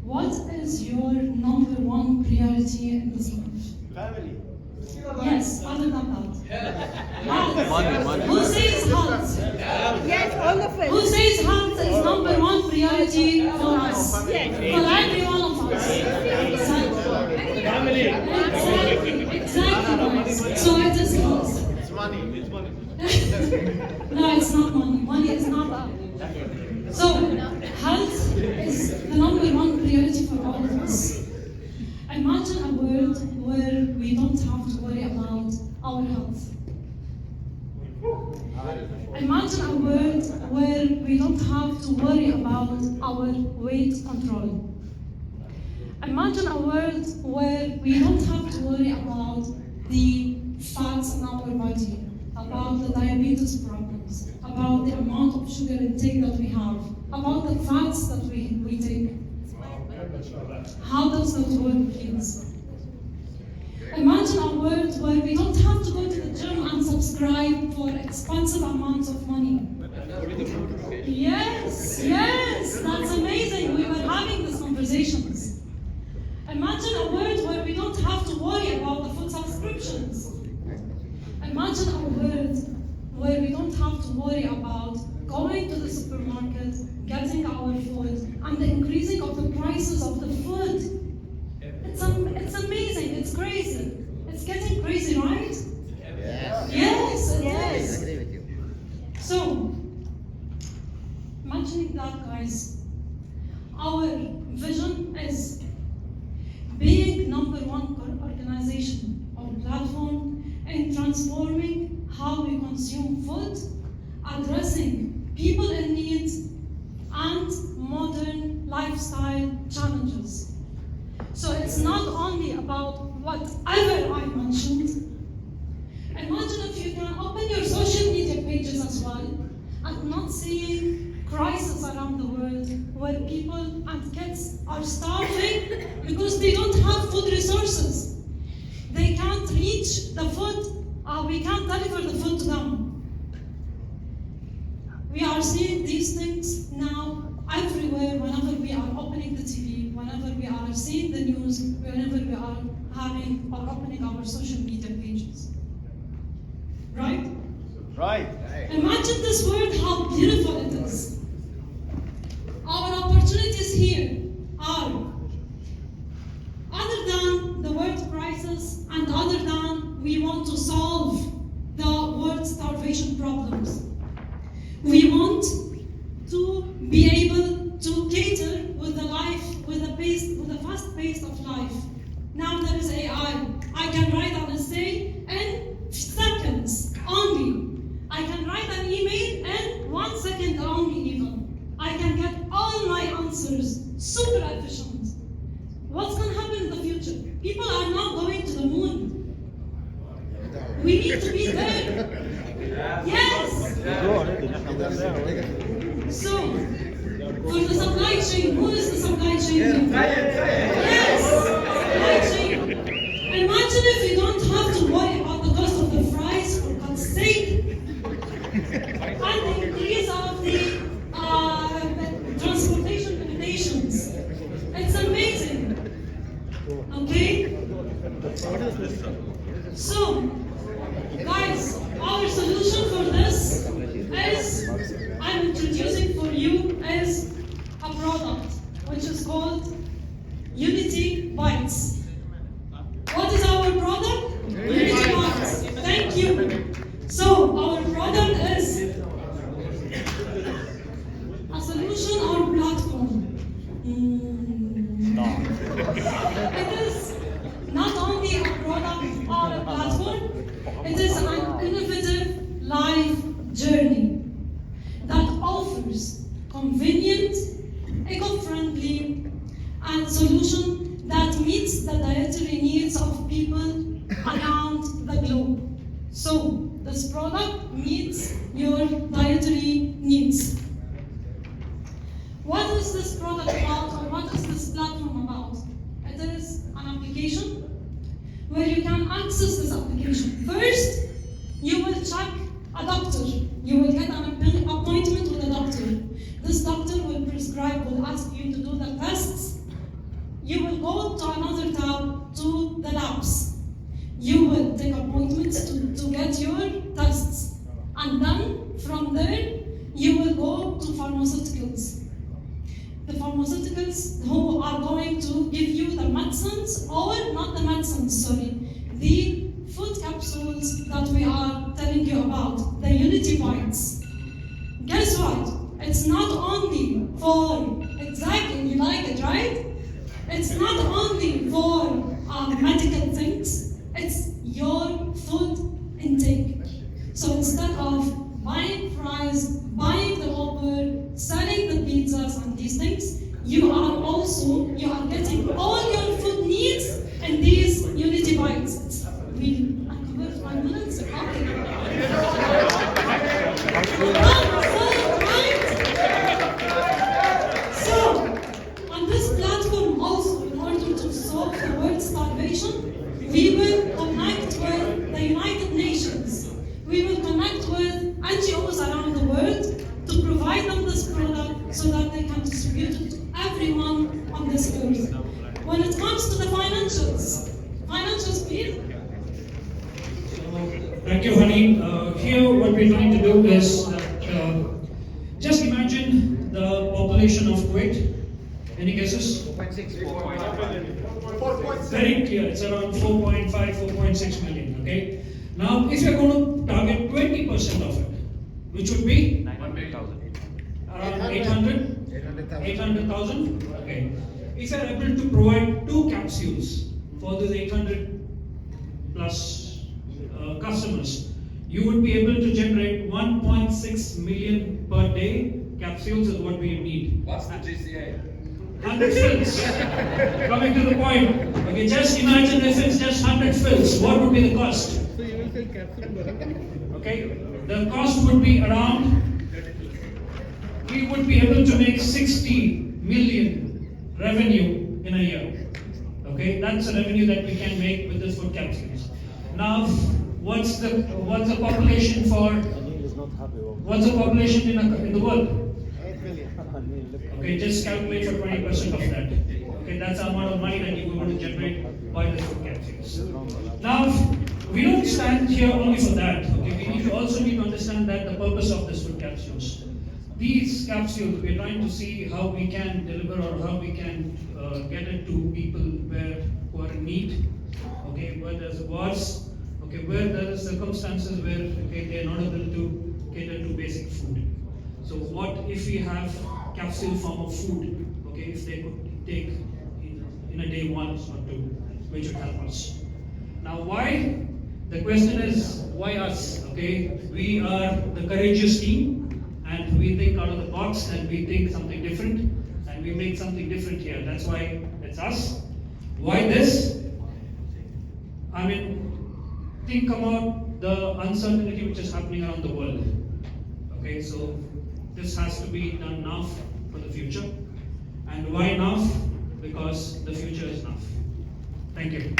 What is your number one priority in this life? Family. Yes, other than that. Health. Money. Who says health? Yes, all of it. Who says health is number one priority for us? Yes. For every one of us. Family. Exactly, guys. So it is health. It's money. No, it's not money. Money is not that. So, health is the number one priority for all of us. Imagine a world where we don't have to worry about our health. Imagine a world where we don't have to worry about our weight control. Imagine a world where we don't have to worry about the fats in our body, about the diabetes problems, about the amount of sugar intake that we have, about the fats that we take. How does that work, please? Imagine a world where we don't have to go to the gym and subscribe for expensive amounts of money. Yes, that's amazing. We were having these conversations. Imagine a world where we don't have to worry about the food subscriptions. Imagine a world where we don't have to worry about going to the supermarket, getting our food, and the increasing of the prices of the food. It's amazing, it's crazy. It's getting crazy, right? Yes, it is. I agree with you. So, imagining that, guys, our vision is being number one organization or platform in transforming how we consume food, addressing people in need, and modern lifestyle challenges. So it's not only about whatever I mentioned. Imagine if you can open your social media pages as well and not seeing crisis around the world where people and kids are starving because they don't have food resources. They can't reach the food, we can't deliver the food to them. We are seeing these things now everywhere whenever we are opening the TV, whenever we are seeing the news, whenever we are having or opening our social media pages. Right? Right. Imagine this world, how beautiful it is. Our opportunities here are, other than the world crisis and other than we want to solve the world starvation problems, we want to be able to cater with the fast pace of life. Now there is AI. I can write an essay in seconds only. I can write an email in 1 second only even. I can get all my answers super efficient. What's going to happen in the future? People are not going to the moon. We need to be there. Yes. So, for the supply chain, who is the supply chain? Yes, supply chain. Imagine if you don't have to worry about the cost of the fries, for God's sake, and the increase of the transportation limitations. It's amazing. Okay? So, guys, our solution for this is, I'm introducing for you, is a product which is called Unity Bites. What is our product? Unity Bites. Thank you. So, our product is a solution or platform. It is not only a product or a platform, it is an innovative life journey that offers convenient, eco-friendly, and solution that meets the dietary needs of people around the globe. So, this product meets your dietary needs. What is this product about, or what is this platform about? It is an application where you can access this application. First, you will check a doctor. You will get an appointment with a doctor. This doctor will prescribe, will ask you to do the tests you will go to another tab to the labs. You will take appointments to get your tests. And then from there, you will go to pharmaceuticals. The pharmaceuticals who are going to give you the medicines, or not the medicines, sorry, the food capsules that we are telling you about, the Unity Bites. Guess what? It's not only for, exactly, you like it, right? It's not only for medical things, it's your food intake. So instead of buying fries, buying the Uber, selling the pizzas and these things, you are getting all your food needs in these Unity Bites. It's really, I covered 5 minutes? So, on this platform also, in order to solve the world starvation, we will connect with the United Nations. We will connect with NGOs around the world to provide them this product so that they can distribute it to everyone on this earth. When it comes to the financials, please. Thank you, Honey. Here, what we're trying to do is just imagine the population of Kuwait. Any guesses? 4.6. Very clear. It's around 4.5, 4.6 million. Okay. Now, if you're going to target 20% of it, which would be around 800,000. Okay. If you're able to provide 2 capsules for those 800 plus customers, you would be able to generate 1.6 million per day capsules is what we need. What's the GCA? 100 fills. Coming to the point. Okay, just imagine if it's just 100 fills, what would be the cost? Okay, the cost would be around, we would be able to make 60 million revenue in a year. Okay, that's the revenue that we can make with this food capsules. Now, what's the population for? What's the population in the world? Okay, just calculate for 20% of that. Okay, that's the amount of money that you want to generate by the food capsules. Now, we don't stand here only for that. Okay, we also need to understand that the purpose of this food capsules. These capsules, we're trying to see how we can deliver or how we can get it to people who are in need. Okay, where there's wars. Okay, where there are circumstances where they are not able to cater to basic food. So what if we have capsule form of food? Okay, if they could take in a day 1 or 2, which would help us. Now why? The question is why us? Okay, we are the courageous team, and we think out of the box, and we think something different, and we make something different here. That's why it's us. Why this? I mean, think about the uncertainty which is happening around the world. Okay, so this has to be done now for the future. And why now? Because the future is now. Thank you.